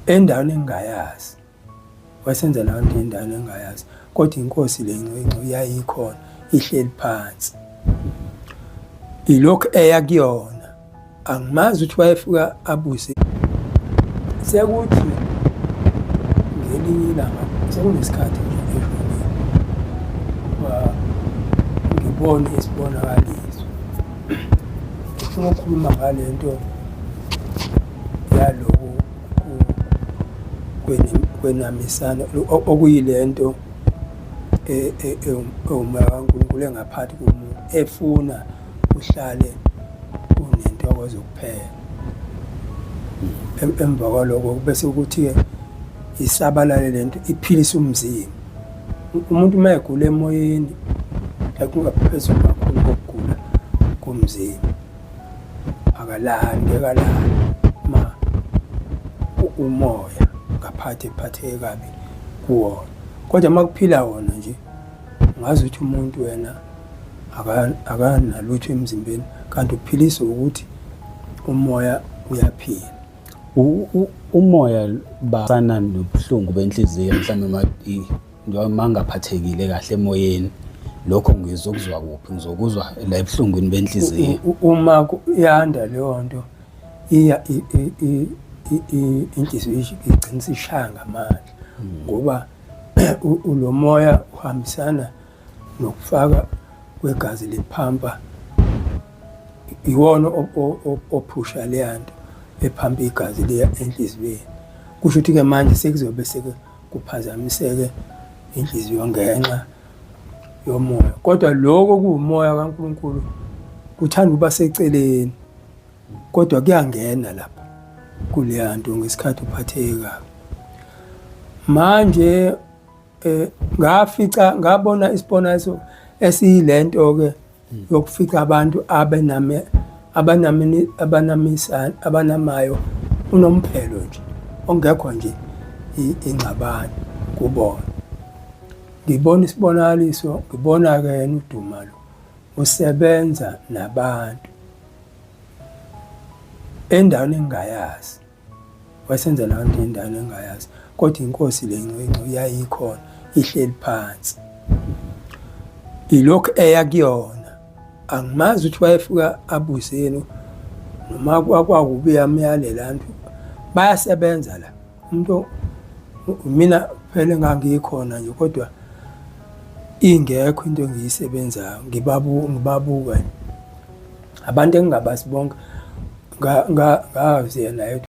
endaweni engingayazi, wayesenza leyo nto endaweni engingayazi, kodwa inkosi le Ncwece yayikhona ihleli phansi. Ilokhu eya kuyona, angimazi ukuthi wayefika abuse. Sekuthi ngelinye ilanga sekunesikhathi nje eshonile, ngibone isibonakaliso. Ngifuna ukukhuluma ngale nto yaloku kwenamisana okuyile nto umoya kaNkulunkulu engaphakathi komuntu efuna uhlale unentokozo kuphela. Emva kwalokho bese ukuthi-ke isabalale lento iphilisa umzimba. Umuntu uma egula emoyeni akungaphezulu kakhulu kokugula komzimba, akalali ngekalali ma umoya ngaphakathi ephatheke kabi kuwona. Kodwa uma kuphila wona nje, ngazi ukuthi umuntu wena akanalutho emzimbeni, kanti uphilisa ukuthi umoya uyaphila. Umoya basana nobuhlungu benhliziyo mhlawumbe njengoba ngaphathekile kahle emoyeni, lokho ngizokuzwa kuphi? Ngizokuzwa la ebuhlungwini benhliziyo. Uma yanda leyo nto inhliziyo igcina isishaya ngamandla, ngoba lo moya uhambisana nokufaka kwegazi lephampa, iwona ophusha leya nto ephampa igazi liya enhliziyweni. Kusho ukuthi-ke manje sekuzobe kuphazamiseke inhliziyo ngenxa yomoya. Kodwa lokho kuwumoya kaNkulunkulu kuthanda ukuba seceleni, kodwa kuyangena lapha kuleya nto ngesikhathi uphatheke kabi. Manje ngabona isibonakaliso esiyile nto-ke yokufica abantu abanamayo unomphelo nje, ongekho nje ingxabano kubona. Ngibona isibonakaliso, ngibona-ke yena uDuma lo usebenza nabantu endaweni engingayazi, wayesenza leyo nto endaweni engingayazi, kodwa inkosi le Ncwece yayikhona ihleli phansi. Ilokhu eya kuyona, angimazi ukuthi wayefika abuseni noma kwakubi yamyalela nto. Bayasebenza la umuntu, mina phela engangikhona nje, kodwa ingekho into engiyisebenzayo. Ngibabuka abantu engingabazi bonke, ngazi yena yedwa.